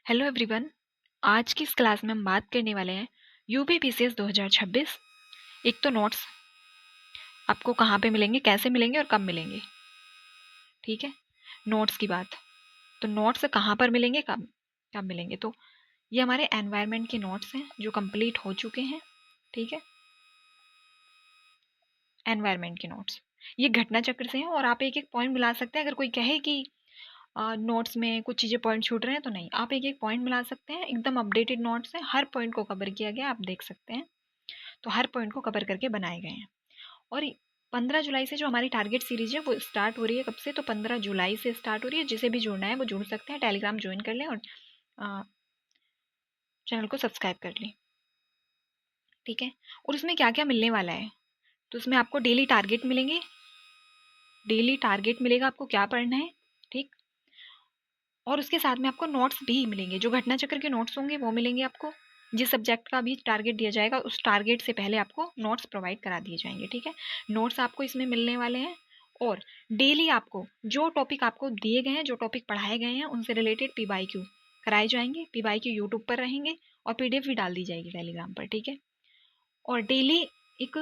Hello everyone. आज की इस क्लास में हम बात करने वाले हैं यूपी पीसीएस 2026। एक तो नोट्स आपको कहाँ पे मिलेंगे, कैसे मिलेंगे और कब मिलेंगे। ठीक है, नोट्स की बात। तो नोट्स कहाँ पर मिलेंगे, कब कब मिलेंगे। तो ये हमारे एनवायरनमेंट के नोट्स हैं जो कंप्लीट हो चुके हैं। ठीक है, एनवायरनमेंट के नोट्स ये घटना चक्र से हैं और आप एक एक पॉइंट मिला सकते हैं। अगर कोई कहे कि नोट्स में कुछ चीज़ें पॉइंट छूट रहे हैं तो नहीं, आप एक एक पॉइंट मिला सकते हैं। एकदम अपडेटेड नोट्स हैं, हर पॉइंट को कवर किया गया, आप देख सकते हैं। तो हर पॉइंट को कवर करके बनाए गए हैं। और 15 जुलाई से जो हमारी टारगेट सीरीज है वो स्टार्ट हो रही है। कब से? तो 15 जुलाई से स्टार्ट हो रही है। जिसे भी जुड़ना है वो जुड़ सकते हैं। टेलीग्राम ज्वाइन कर लें और चैनल को सब्सक्राइब कर लें। ठीक है, और उसमें क्या क्या मिलने वाला है, तो उसमें आपको डेली टारगेट मिलेंगे। डेली टारगेट मिलेगा आपको क्या पढ़ना है। ठीक, और उसके साथ में आपको नोट्स भी मिलेंगे। जो घटना चक्र के नोट्स होंगे वो मिलेंगे आपको। जिस सब्जेक्ट का भी टारगेट दिया जाएगा उस टारगेट से पहले आपको नोट्स प्रोवाइड करा दिए जाएंगे। ठीक है, नोट्स आपको इसमें मिलने वाले हैं। और डेली आपको जो टॉपिक आपको दिए गए हैं, जो टॉपिक पढ़ाए गए हैं, उनसे रिलेटेड पीवाईक्यू कराए जाएंगे। पीवाईक्यू यूट्यूब पर रहेंगे और पीडीएफ भी डाल दी जाएगी टेलीग्राम पर। ठीक है, और डेली एक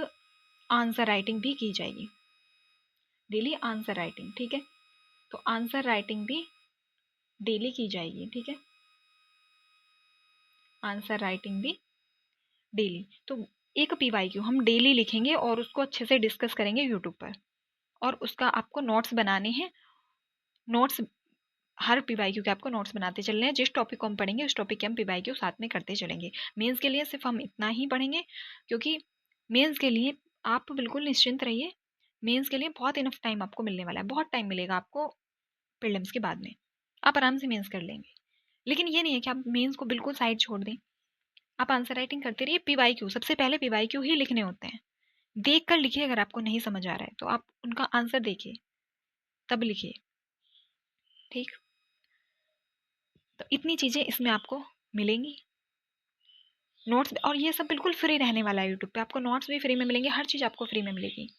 आंसर राइटिंग भी की जाएगी। डेली आंसर राइटिंग, ठीक है, तो आंसर राइटिंग भी डेली की जाएगी। ठीक है, आंसर राइटिंग भी डेली। तो एक पीवाईक्यू हम डेली लिखेंगे और उसको अच्छे से डिस्कस करेंगे यूट्यूब पर। और उसका आपको नोट्स बनाने हैं। नोट्स हर पीवाईक्यू के आपको नोट्स बनाते चलने हैं। जिस टॉपिक को हम पढ़ेंगे उस टॉपिक के हम पीवाईक्यू साथ में करते चलेंगे। मेंस के लिए सिर्फ हम इतना ही पढ़ेंगे, क्योंकि मेंस के लिए आप बिल्कुल निश्चिंत रहिए। मेंस के लिए बहुत इनफ टाइम आपको मिलने वाला है। बहुत टाइम मिलेगा आपको प्रीलिम्स के बाद में, आप आराम से मेंस कर लेंगे। लेकिन ये नहीं है कि आप मेंस को बिल्कुल साइड छोड़ दें। आप आंसर राइटिंग करते रहिए। पीवाईक्यू सबसे पहले पीवाईक्यू ही लिखने होते हैं। देख कर लिखिए। अगर आपको नहीं समझ आ रहा है तो आप उनका आंसर देखिए तब लिखिए। ठीक, तो इतनी चीज़ें इसमें आपको मिलेंगी। नोट्स और ये सब बिल्कुल फ्री रहने वाला है। यूट्यूब पे आपको नोट्स भी फ्री में मिलेंगे, हर चीज़ आपको फ्री में मिलेगी।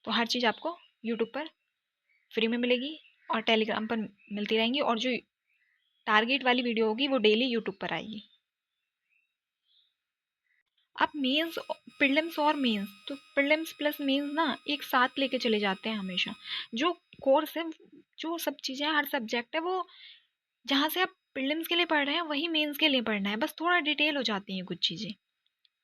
तो हर चीज़ आपको यूट्यूब पर फ्री में मिलेगी और टेलीग्राम पर मिलती रहेंगी। और जो टारगेट वाली वीडियो होगी वो डेली यूट्यूब पर आएगी। आप मेंस, प्रीलिम्स और मेंस, तो प्रीलिम्स प्लस मेंस ना एक साथ लेके चले जाते हैं हमेशा। जो कोर्स है, जो सब चीज़ें, हर सब्जेक्ट है, वो जहाँ से आप प्रीलिम्स के लिए पढ़ रहे हैं वही मेंस के लिए पढ़ना है। बस थोड़ा डिटेल हो जाती हैं कुछ चीज़ें।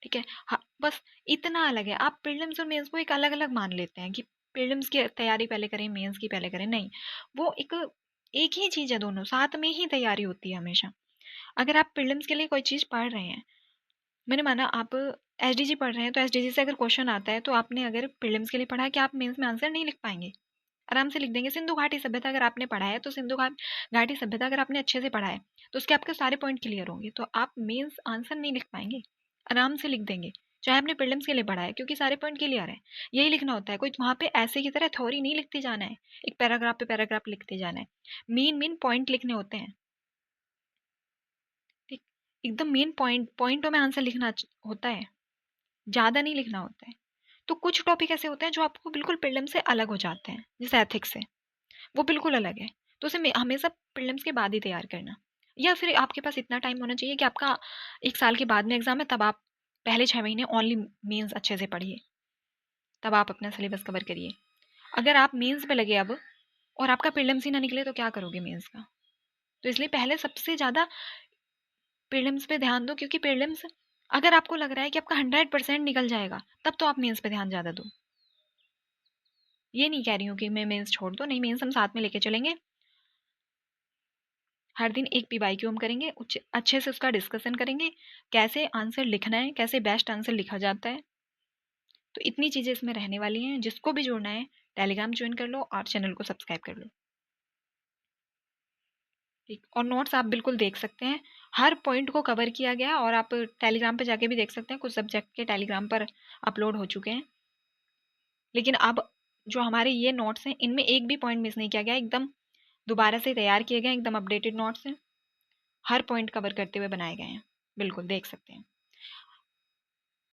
ठीक है, हाँ, बस इतना अलग है। आप प्रीलिम्स और मेंस को एक अलग अलग मान लेते हैं कि प्रीलिम्स की तैयारी पहले करें, मेंस की पहले करें। नहीं, वो एक ही चीज़ है। दोनों साथ में ही तैयारी होती है हमेशा। अगर आप प्रीलिम्स के लिए कोई चीज़ पढ़ रहे हैं, मैंने माना आप एसडीजी पढ़ रहे हैं, तो एसडीजी से अगर क्वेश्चन आता है तो आपने अगर प्रीलिम्स के लिए पढ़ा है, कि आप मेंस में आंसर नहीं लिख पाएंगे? आराम से लिख देंगे। सिंधु घाटी सभ्यता अगर आपने पढ़ा है तो घाटी सभ्यता अगर आपने अच्छे से पढ़ा है तो उसके आपके सारे पॉइंट क्लियर होंगे। तो आप मेंस आंसर नहीं लिख पाएंगे, आराम से लिख देंगे, चाहे आपने प्रीलिम्स के लिए पढ़ा है, क्योंकि सारे पॉइंट क्लियर है। यही लिखना होता है। कोई वहाँ पे ऐसे की तरह थ्योरी नहीं लिखते जाना है, एक पैराग्राफ पे पैराग्राफ लिखते जाना है। मेन मेन पॉइंट लिखने होते हैं। ठीक, एकदम मेन पॉइंटों में आंसर लिखना होता है, ज़्यादा नहीं लिखना होता है। तो कुछ टॉपिक ऐसे होते हैं जो आपको बिल्कुल प्रीलिम से अलग हो जाते हैं, जैसे एथिक्स है, वो बिल्कुल अलग है। तो उसे हमेशा प्रीलिम्स के बाद ही तैयार करना। या फिर आपके पास इतना टाइम होना चाहिए कि आपका 1 साल के बाद में एग्जाम है, तब आप पहले 6 महीने ओनली मेंस अच्छे से पढ़िए, तब आप अपना सिलेबस कवर करिए। अगर आप मेंस पे लगे अब और आपका प्रीलिम्स ही ना निकले तो क्या करोगे मेंस का। तो इसलिए पहले सबसे ज़्यादा प्रीलिम्स पे ध्यान दो, क्योंकि प्रीलिम्स अगर आपको लग रहा है कि आपका 100% निकल जाएगा तब तो आप मेंस पे ध्यान ज़्यादा दो। ये नहीं कह रही हूँ कि मैं मेंस छोड़ दो, नहीं, मेंस हम साथ में लेके चलेंगे। हर दिन एक पीवाईक्यू हम करेंगे, अच्छे से उसका डिस्कशन करेंगे, कैसे आंसर लिखना है, कैसे बेस्ट आंसर लिखा जाता है। तो इतनी चीज़ें इसमें रहने वाली हैं। जिसको भी जुड़ना है टेलीग्राम ज्वाइन कर लो और चैनल को सब्सक्राइब कर लो। ठीक, और नोट्स आप बिल्कुल देख सकते हैं, हर पॉइंट को कवर किया गया। और आप टेलीग्राम पे जाके भी देख सकते हैं, कुछ सब्जेक्ट के टेलीग्राम पर अपलोड हो चुके हैं। लेकिन अब जो हमारे ये नोट्स हैं इनमें एक भी पॉइंट मिस नहीं किया गया, एकदम दोबारा से तैयार किए गए, एकदम अपडेटेड नोट्स हैं, हर पॉइंट कवर करते हुए बनाए गए हैं। बिल्कुल देख सकते हैं।